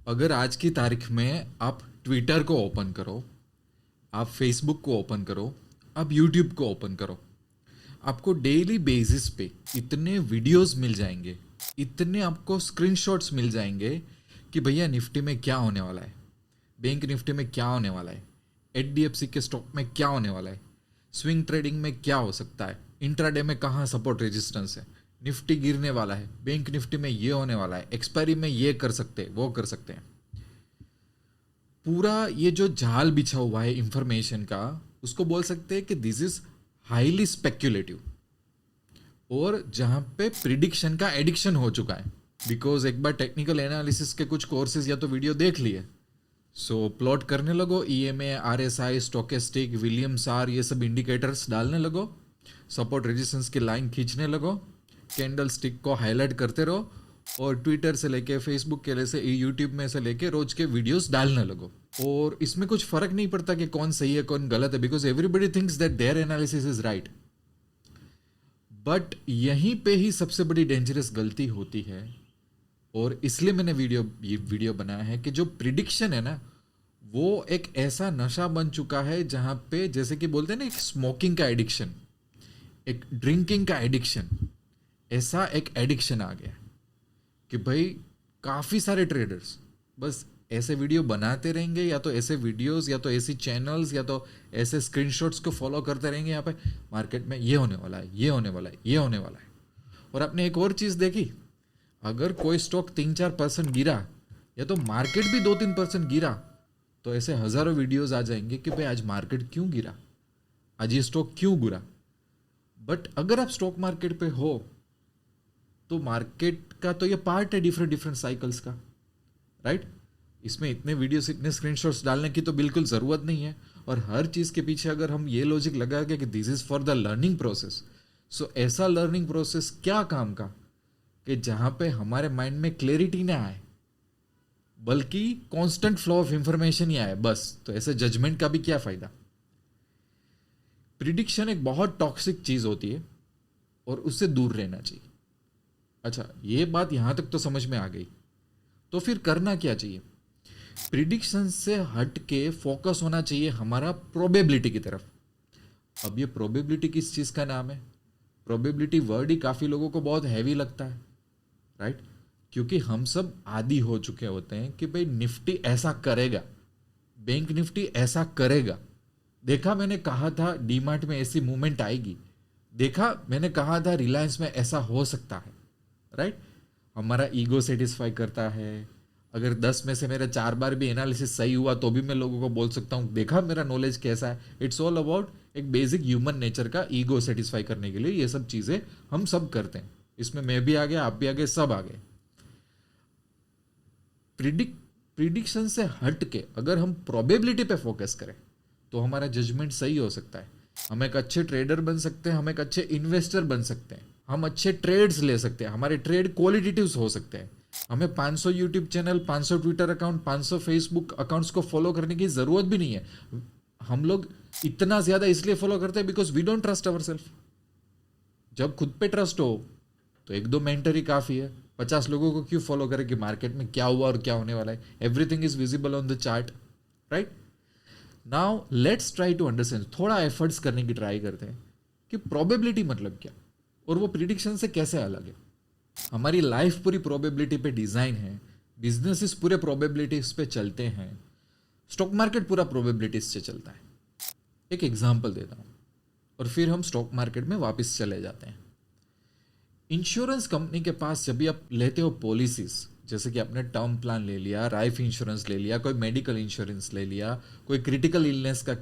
अगर आज की तारीख में आप ट्विटर को ओपन करो, आप फेसबुक को ओपन करो, आप यूट्यूब को ओपन करो, आपको डेली बेसिस पे इतने वीडियोस मिल जाएंगे, इतने आपको स्क्रीनशॉट्स मिल जाएंगे कि भैया निफ्टी में क्या होने वाला है, बैंक निफ्टी में क्या होने वाला है, एचडीएफसी के स्टॉक में क्या होने वाला है, स्विंग ट्रेडिंग में क्या हो सकता है, इंट्राडे में कहाँ सपोर्ट रेजिस्टेंस है, निफ्टी गिरने वाला है, बैंक निफ्टी में ये होने वाला है, एक्सपायरी में ये कर सकते हैं, वो कर सकते हैं। पूरा ये जो जाल बिछा हुआ है इंफॉर्मेशन का, उसको बोल सकते हैं कि दिस इज हाईली स्पेक्युलेटिव, और जहां पे प्रिडिक्शन का एडिक्शन हो चुका है। बिकॉज एक बार टेक्निकल एनालिसिस के कुछ कोर्सेज या तो वीडियो देख लिए, सो प्लॉट करने लगो, EMA, RSI, stochastic, Williams R, ये सब इंडिकेटर्स डालने लगो, सपोर्ट रेजिस्टेंस की लाइन खींचने लगो, कैंडल स्टिक को हाईलाइट करते रहो, और ट्विटर से लेके फेसबुक के से यूट्यूब में से लेके रोज के वीडियोस डालने लगो। और इसमें कुछ फर्क नहीं पड़ता कि कौन सही है कौन गलत है, because everybody thinks that their analysis is right. But यहीं पे ही सबसे बड़ी डेंजरस गलती होती है, और इसलिए मैंने वीडियो बनाया है कि जो प्रिडिक्शन है ना, वो एक ऐसा नशा बन चुका है जहां पे जैसे कि बोलते हैं ना, एक स्मोकिंग का एडिक्शन, एक ड्रिंकिंग का एडिक्शन, ऐसा एक एडिक्शन आ गया कि भाई काफ़ी सारे ट्रेडर्स बस ऐसे वीडियो बनाते रहेंगे, या तो ऐसे वीडियोस, या तो ऐसी चैनल्स, या तो ऐसे स्क्रीनशॉट्स को फॉलो करते रहेंगे। यहाँ पे मार्केट में ये होने वाला है, ये होने वाला है, ये होने वाला है। और आपने एक और चीज़ देखी, अगर कोई स्टॉक 3-4% गिरा, या तो मार्केट भी 2-3% गिरा, तो ऐसे हज़ारों वीडियोस आ जाएंगे कि भाई आज मार्केट क्यों गिरा, आज ये स्टॉक क्यों गिरा। बट अगर आप स्टॉक मार्केट पे हो, तो मार्केट का तो ये पार्ट है डिफरेंट डिफरेंट साइकिल्स का, राइट। इसमें इतने वीडियोस, इतने स्क्रीनशॉट्स डालने की तो बिल्कुल ज़रूरत नहीं है। और हर चीज़ के पीछे अगर हम ये लॉजिक लगा के कि this is for the learning process, so ऐसा लर्निंग प्रोसेस क्या काम का कि जहाँ पे हमारे माइंड में क्लैरिटी ना आए, बल्कि कांस्टेंट फ्लो ऑफ इंफॉर्मेशन ही आए बस, तो ऐसे जजमेंट का भी क्या फ़ायदा। प्रिडिक्शन एक बहुत टॉक्सिक चीज़ होती है और उससे दूर रहना चाहिए। अच्छा, ये बात यहाँ तक तो समझ में आ गई, तो फिर करना क्या चाहिए। प्रिडिक्शन से हट के फोकस होना चाहिए हमारा प्रोबेबिलिटी की तरफ। अब ये प्रोबेबिलिटी किस चीज़ का नाम है? प्रोबेबिलिटी वर्ड ही काफ़ी लोगों को बहुत हैवी लगता है, राइट। क्योंकि हम सब आदी हो चुके होते हैं कि भाई निफ्टी ऐसा करेगा, बैंक निफ्टी ऐसा करेगा, देखा मैंने कहा था डीमार्ट में ऐसी मूवमेंट आएगी, देखा मैंने कहा था रिलायंस में ऐसा हो सकता है, राइट। हमारा ईगो सेटिस्फाई करता है। अगर 10 में से मेरा 4 बार भी एनालिसिस सही हुआ तो भी मैं लोगों को बोल सकता हूँ देखा मेरा नॉलेज कैसा है। इट्स ऑल अबाउट एक बेसिक ह्यूमन नेचर का ईगो सेटिस्फाई करने के लिए ये सब चीज़ें हम सब करते हैं। इसमें मैं भी आ गया, आप भी आ गए, सब आ गए। प्रिडिक्शन से हट के अगर हम प्रोबेबिलिटी पे फोकस करें तो हमारा जजमेंट सही हो सकता है। हम एक अच्छे ट्रेडर बन सकते हैं, हम एक अच्छे इन्वेस्टर बन सकते हैं, हम अच्छे ट्रेड्स ले सकते हैं, हमारे ट्रेड क्वालिटेटिव्स हो सकते हैं। हमें 500 YouTube channel, 500 Twitter account, 500 Facebook accounts को फॉलो करने की जरूरत भी नहीं है। हम लोग इतना ज्यादा इसलिए फॉलो करते हैं because we don't trust ourself. जब खुद पे ट्रस्ट हो तो 1-2 मेंटर ही काफी है। 50 लोगों को क्यों फॉलो करें कि मार्केट में क्या हुआ और क्या होने वाला है। Everything is visible on the chart, right. Now let's try to understand, थोड़ा एफर्ट्स करने की ट्राई करते हैं कि प्रोबेबिलिटी मतलब क्या और वो प्रिडिक्शन से कैसे अलग है। हमारी लाइफ पूरी प्रोबेबिलिटी पे डिजाइन है, बिजनेसेस पूरे प्रोबेबिलिटीज पे चलते हैं, स्टॉक मार्केट पूरा प्रोबेबिलिटीज से चलता है। एक एग्जांपल देता हूं और फिर हम स्टॉक मार्केट में वापस चले जाते हैं। इंश्योरेंस कंपनी के पास जब भी आप लेते हो पॉलिसीज, जैसे कि आपने टर्म प्लान ले लिया, लाइफ इंश्योरेंस ले लिया, कोई मेडिकल इंश्योरेंस ले लिया, कोई क्रिटिकल इलनेस का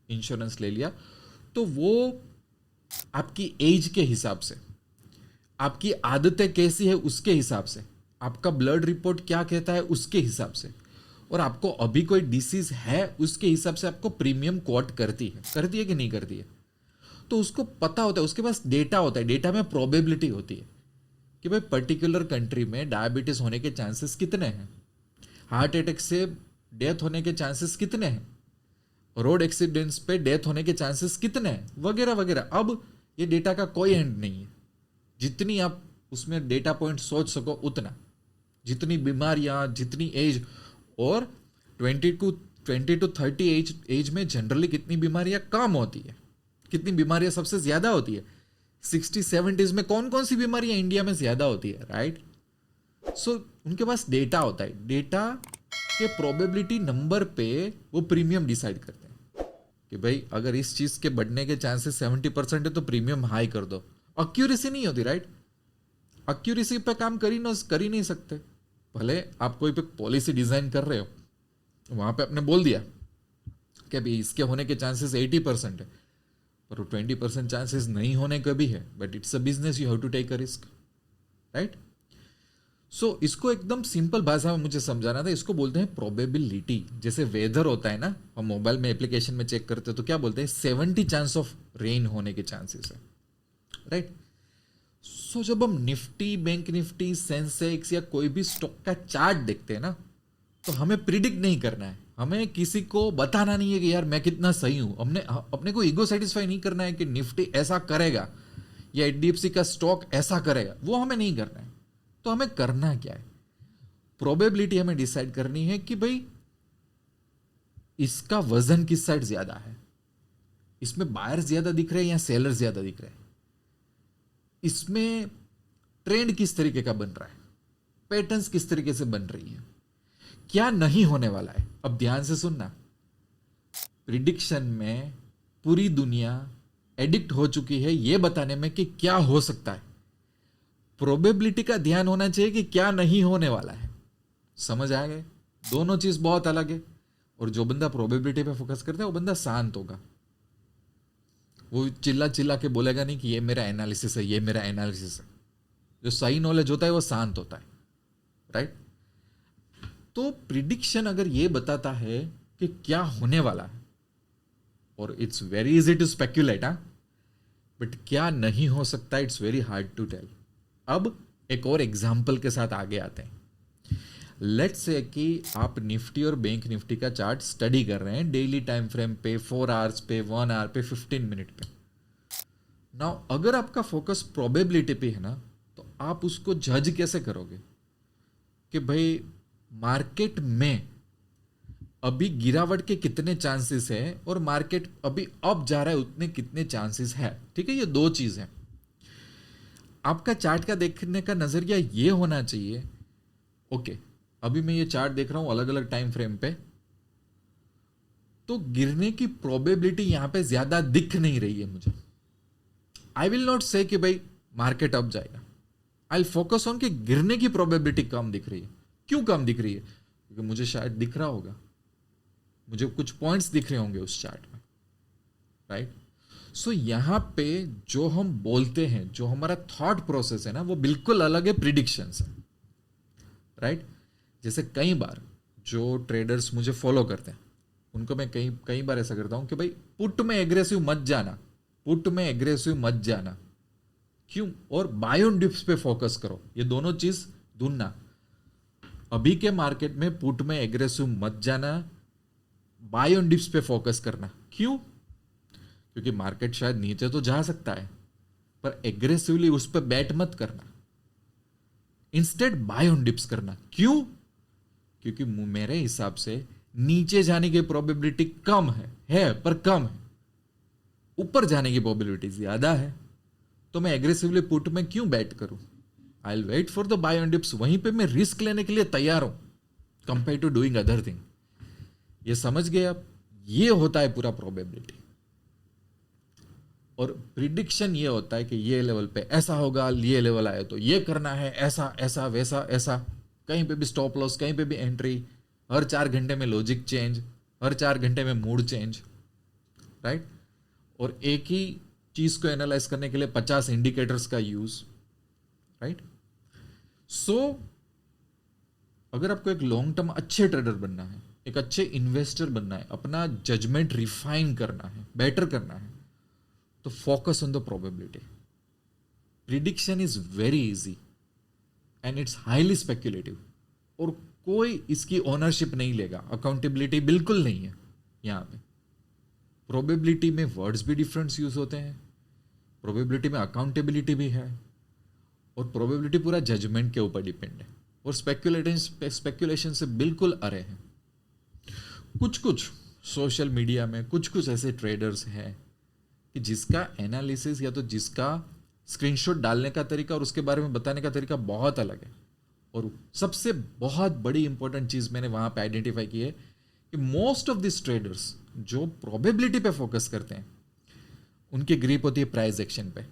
इंश्योरेंस ले लिया, तो वो आपकी एज के हिसाब से, आपकी आदतें कैसी है उसके हिसाब से, आपका ब्लड रिपोर्ट क्या कहता है उसके हिसाब से, और आपको अभी कोई डिसीज है उसके हिसाब से आपको प्रीमियम कोट करती है कि नहीं करती है। तो उसको पता होता है, उसके पास डेटा होता है, डेटा में प्रोबेबिलिटी होती है कि भाई पर्टिकुलर कंट्री में डायबिटीज होने के चांसेस कितने हैं, हार्ट अटैक से डेथ होने के चांसेस कितने हैं, रोड एक्सीडेंट्स पे डेथ होने के चांसेस कितने हैं, वगैरह वगैरह। अब ये डेटा का कोई एंड नहीं है, जितनी आप उसमें डेटा पॉइंट सोच सको उतना, जितनी बीमारियां, जितनी एज, और 20 to 30 एज में जनरली कितनी बीमारियां कम होती है, कितनी बीमारियां सबसे ज्यादा होती है, 60-70s में कौन कौन सी बीमारियां इंडिया में ज्यादा होती है, राइट? सो उनके पास डेटा होता है, डेटा के प्रोबेबिलिटी नंबर पे वो प्रीमियम डिसाइड करते हैं कि भाई अगर इस चीज के बढ़ने के चांसेस 70% है तो प्रीमियम हाई कर दो। एक्यूरेसी नहीं होती, राइट? एक्यूरेसी पे काम कर ही नहीं सकते। भले आप कोई पे पॉलिसी डिजाइन कर रहे हो, वहां पे आपने बोल दिया कि भाई इसके होने के चांसेस 80% है, पर 20% चांसेस नहीं होने का भी है, but it's a business, you have to take a risk, right? So इसको एकदम सिंपल भाषा में मुझे समझाना था, इसको बोलते हैं प्रोबेबिलिटी। जैसे वेदर होता है ना, हम मोबाइल में एप्लीकेशन में चेक करते हैं तो क्या बोलते हैं, 70 चांस ऑफ रेन होने के चांसेस है, राइट? सो जब हम निफ्टी, बैंक निफ्टी, सेंसेक्स या कोई भी स्टॉक का चार्ट देखते हैं ना, तो हमें प्रिडिक्ट नहीं करना है, हमें किसी को बताना नहीं है कि यार मैं कितना सही हूं, हमने अपने को ईगो सेटिस्फाई नहीं करना है कि निफ्टी ऐसा करेगा या एचडीएफसी का स्टॉक ऐसा करेगा, वो हमें नहीं करना है। तो हमें करना क्या है, प्रोबेबिलिटी हमें डिसाइड करनी है कि भाई इसका वजन किस साइड ज्यादा है, इसमें बायर ज्यादा दिख रहे हैं या सेलर ज्यादा दिख रहे हैं, इसमें ट्रेंड किस तरीके का बन रहा है, पैटर्न्स किस तरीके से बन रही है, क्या नहीं होने वाला है। अब ध्यान से सुनना, प्रिडिक्शन में पूरी दुनिया एडिक्ट हो चुकी है ये बताने में कि क्या हो सकता है, प्रोबेबिलिटी का ध्यान होना चाहिए कि क्या नहीं होने वाला है। समझ आ गए? दोनों चीज बहुत अलग है। और जो बंदा प्रोबेबिलिटी पे फोकस करता है वो बंदा शांत होगा, वो चिल्ला चिल्ला के बोलेगा नहीं कि ये मेरा एनालिसिस है, ये मेरा एनालिसिस है। जो सही नॉलेज होता है वो शांत होता है, राइट? तो प्रिडिक्शन अगर ये बताता है कि क्या होने वाला है, और it's very easy to speculate, but क्या नहीं हो सकता, it's very hard to tell. अब एक और एग्जाम्पल के साथ आगे आते हैं। लेट्स से कि आप निफ्टी और बैंक निफ्टी का चार्ट स्टडी कर रहे हैं डेली टाइम फ्रेम पे, 4 आवर्स पे, 1 आवर पे, 15 मिनट पे। नाउ अगर आपका फोकस प्रोबेबिलिटी पे है ना, तो आप उसको जज कैसे करोगे कि भाई मार्केट में अभी गिरावट के कितने चांसेस है और मार्केट अभी अप जा रहा है उतने कितने चांसेस है। ठीक है, ये दो चीज है। आपका चार्ट का देखने का नजरिया ये होना चाहिए, ओके अभी मैं ये चार्ट देख रहा हूं अलग अलग टाइम फ्रेम पे, तो गिरने की प्रोबेबिलिटी यहां पे ज्यादा दिख नहीं रही है मुझे। आई विल नॉट से कि भाई मार्केट अप जाएगा, आई विल फोकस ऑन कि गिरने की प्रोबेबिलिटी कम दिख रही है। क्यों कम दिख रही है? क्योंकि मुझे शायद दिख रहा होगा, मुझे कुछ पॉइंट्स दिख रहे होंगे उस चार्ट में, राइट? सो यहां पे जो हम बोलते हैं, जो हमारा थॉट प्रोसेस है ना, वो बिल्कुल अलग है प्रिडिक्शन से, राइट? जैसे कई बार जो ट्रेडर्स मुझे फॉलो करते हैं उनको मैं कई बार ऐसा करता हूं कि भाई पुट में एग्रेसिव मत जाना, पुट में एग्रेसिव मत जाना। क्यों? और बाय ऑन डिप्स पे फोकस करो, ये दोनों चीज ढूंढना। अभी के मार्केट में पुट में एग्रेसिव मत जाना, बाय ऑन डिप्स पे फोकस करना। क्यों? क्योंकि मार्केट शायद नीचे तो जा सकता है, पर एग्रेसिवली उस पर बैट मत करना, इंस्टेड बाय ऑन डिप्स करना। क्यों? क्योंकि मेरे हिसाब से नीचे जाने की प्रोबेबिलिटी कम है पर कम है, ऊपर जाने की प्रोबेबिलिटी ज्यादा है। तो मैं एग्रेसिवली पुट में क्यों बैट करूं? I will wait for the buy on dips, वहीं पे मैं रिस्क लेने के लिए तैयार हूं compare to doing other thing. ये समझ गए आप? ये होता है पूरा प्रोबेबिलिटी। और प्रिडिक्शन ये होता है कि ये लेवल पे ऐसा होगा, ये लेवल आए तो ये करना है, ऐसा ऐसा वैसा ऐसा, कहीं पे भी स्टॉप लॉस, कहीं पे भी एंट्री, हर 4 घंटे में लॉजिक चेंज, हर 4 घंटे में मूड चेंज, राइट? और एक ही चीज को एनालाइज करने के लिए 50 इंडिकेटर्स का यूज, राइट? सो अगर आपको एक लॉन्ग टर्म अच्छे ट्रेडर बनना है, एक अच्छे इन्वेस्टर बनना है, अपना जजमेंट रिफाइन करना है, बेटर करना है, तो focus on the probability. Prediction is very easy and it's highly speculative, और कोई इसकी ओनरशिप नहीं लेगा, अकाउंटेबिलिटी बिल्कुल नहीं है यहां पे। प्रोबेबिलिटी में वर्ड्स भी डिफरेंट यूज होते हैं, प्रोबेबिलिटी में अकाउंटेबिलिटी भी है, और प्रोबेबिलिटी पूरा जजमेंट के ऊपर डिपेंड है, और स्पेक्युलेशन से बिल्कुल अरे है। कुछ कुछ सोशल मीडिया में कुछ ऐसे ट्रेडर्स हैं कि जिसका एनालिसिस या तो जिसका स्क्रीनशॉट डालने का तरीका और उसके बारे में बताने का तरीका बहुत अलग है। और सबसे बहुत बड़ी इंपॉर्टेंट चीज़ मैंने वहाँ पे आइडेंटिफाई की है कि मोस्ट ऑफ दिस ट्रेडर्स जो प्रोबेबिलिटी पे फोकस करते हैं उनकी ग्रिप होती है प्राइस एक्शन पे,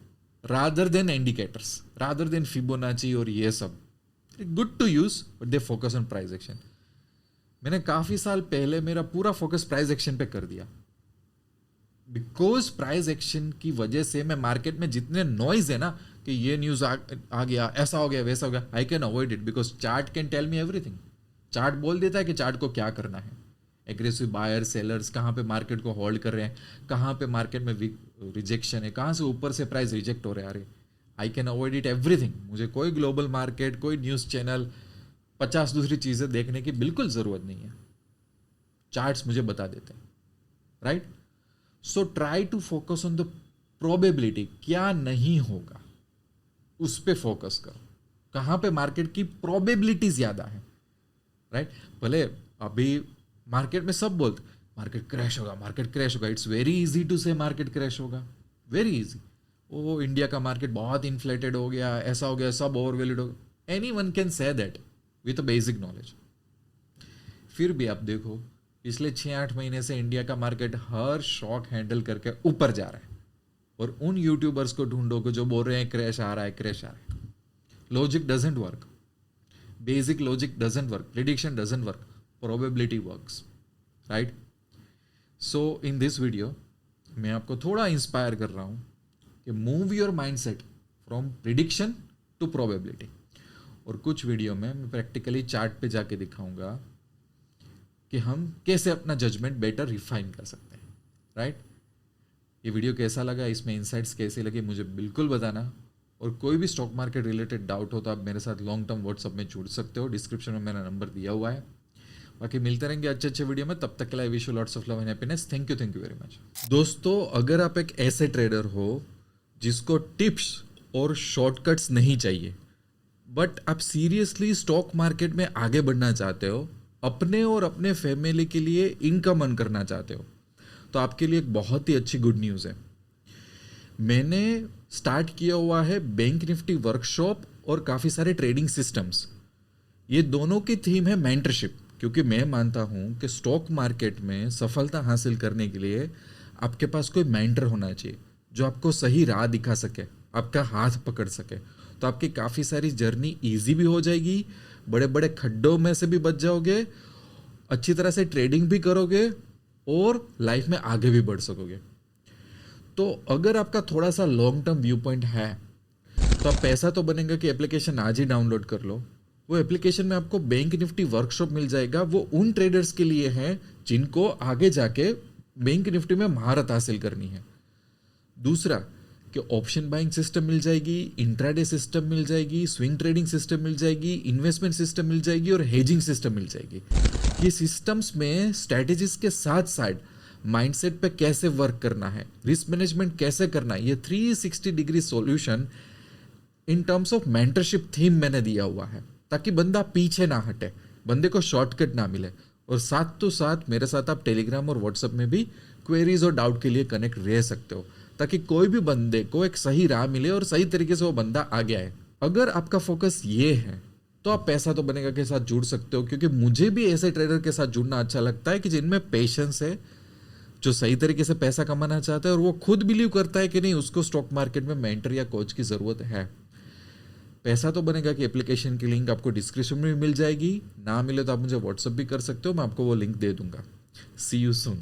rather than indicators, rather than Fibonacci और ये सब। Good to use but they focus on price action. मैंने काफ़ी साल पहले मेरा पूरा फोकस प्राइस एक्शन पे कर दिया, बिकॉज प्राइस एक्शन की वजह से मैं मार्केट में जितने नॉइज है ना कि ये न्यूज़ आ गया, ऐसा हो गया, वैसा हो गया, I can avoid it because chart can tell me everything. Chart बोल देता है कि चार्ट को क्या करना है, एग्रेसिव बायर सेलर्स कहाँ पे मार्केट को होल्ड कर रहे हैं, कहाँ पे मार्केट में रिजेक्शन है, कहाँ से ऊपर से प्राइस रिजेक्ट हो रहे हैं। अरे आई कैन अवॉइड इट एवरीथिंग। मुझे कोई ग्लोबल मार्केट, कोई न्यूज़ चैनल, 50 दूसरी चीज़ें देखने की बिल्कुल ज़रूरत नहीं है, चार्ट्स मुझे बता देते हैं, right. So try to focus on the probability, क्या नहीं होगा उस पर फोकस करो, कहाँ पे मार्केट की प्रोबेबिलिटी ज़्यादा है, राइट। भले अभी मार्केट में सब बोलते मार्केट क्रैश होगा, मार्केट क्रैश होगा, इट्स वेरी इजी टू से मार्केट क्रैश होगा, वेरी इजी। ओ इंडिया का मार्केट बहुत इन्फ्लेटेड हो गया, ऐसा हो गया, सब ओवरवैल्यूड हो गया, any one can say that with a basic knowledge. फिर भी आप देखो पिछले 6-8 महीने से इंडिया का मार्केट हर शॉक हैंडल करके ऊपर जा रहा है, और उन यूट्यूबर्स को ढूंढो को जो बोल रहे हैं क्रैश आ रहा है, क्रैश आ रहा है। Logic doesn't work, basic logic doesn't work, prediction doesn't work, probability works, right. So in this video मैं आपको थोड़ा इंस्पायर कर रहा हूँ कि move your mindset from prediction to probability. और कुछ वीडियो में मैं प्रैक्टिकली चार्ट पे जाके दिखाऊंगा कि हम कैसे अपना जजमेंट बेटर रिफाइन कर सकते हैं, राइट। ये वीडियो कैसा लगा, इसमें इंसाइट्स कैसे लगे मुझे बिल्कुल बताना। और कोई भी स्टॉक मार्केट रिलेटेड डाउट हो तो आप मेरे साथ लॉन्ग टर्म व्हाट्सअप में जुड़ सकते हो, डिस्क्रिप्शन में मेरा नंबर दिया हुआ है। बाकी मिलते रहेंगे अच्छे वीडियो में, तब तक के लिए wish you lots of love and happiness. Thank you very much. दोस्तों, अगर आप एक ऐसे ट्रेडर हो जिसको टिप्स और शॉर्टकट्स नहीं चाहिए, बट आप सीरियसली स्टॉक मार्केट में आगे बढ़ना चाहते हो, अपने और अपने फैमिली के लिए इनकम अर्न करना चाहते हो, तो आपके लिए एक बहुत ही अच्छी गुड न्यूज़ है। मैंने स्टार्ट किया हुआ है बैंक निफ्टी वर्कशॉप और काफ़ी सारे ट्रेडिंग सिस्टम्स। ये दोनों की थीम है मेंटरशिप, क्योंकि मैं मानता हूँ कि स्टॉक मार्केट में सफलता हासिल करने के लिए आपके पास कोई मेंटर होना चाहिए जो आपको सही राह दिखा सके, आपका हाथ पकड़ सके। तो आपकी काफ़ी सारी जर्नी ईजी भी हो जाएगी, बड़े बड़े खड्डों में से भी बच जाओगे, अच्छी तरह से ट्रेडिंग भी करोगे और लाइफ में आगे भी बढ़ सकोगे। तो अगर आपका थोड़ा सा लॉन्ग टर्म व्यू पॉइंट है तो आप पैसा तो बनेगा कि एप्लीकेशन आज ही डाउनलोड कर लो। वो एप्लीकेशन में आपको बैंक निफ्टी वर्कशॉप मिल जाएगा। वो उन ट्रेडर्स के लिए है जिनको आगे जाके बैंक निफ्टी में महारत हासिल करनी है। दूसरा कि ऑप्शन बाइंग सिस्टम मिल जाएगी, इंट्राडे सिस्टम मिल जाएगी, स्विंग ट्रेडिंग सिस्टम मिल जाएगी, इन्वेस्टमेंट सिस्टम मिल जाएगी और हेजिंग सिस्टम मिल जाएगी। ये सिस्टम्स में स्ट्रैटेजीज के साथ साथ माइंडसेट पे कैसे वर्क करना है, रिस्क मैनेजमेंट कैसे करना है, ये 360 degree solution in terms of mentorship theme मैंने दिया हुआ है, ताकि बंदा पीछे ना हटे, बंदे को शॉर्टकट ना मिले। और साथ तो साथ मेरे साथ आप टेलीग्राम और व्हाट्सएप में भी क्वेरीज और डाउट के लिए कनेक्ट रह सकते हो, ताकि कोई भी बंदे को एक सही राह मिले और सही तरीके से वो बंदा आगे आए। अगर आपका फोकस ये है तो आप पैसा तो बनेगा के साथ जुड़ सकते हो, क्योंकि मुझे भी ऐसे ट्रेडर के साथ जुड़ना अच्छा लगता है कि जिनमें पेशेंस है, जो सही तरीके से पैसा कमाना चाहता है और वो खुद बिलीव करता है कि नहीं उसको स्टॉक मार्केट में मेंटर या कोच की ज़रूरत है। पैसा तो बनेगा कि एप्लीकेशन की लिंक आपको डिस्क्रिप्शन में मिल जाएगी, ना मिले तो आप मुझे व्हाट्सअप भी कर सकते हो, मैं आपको वो लिंक दे दूंगा। सी यू सून।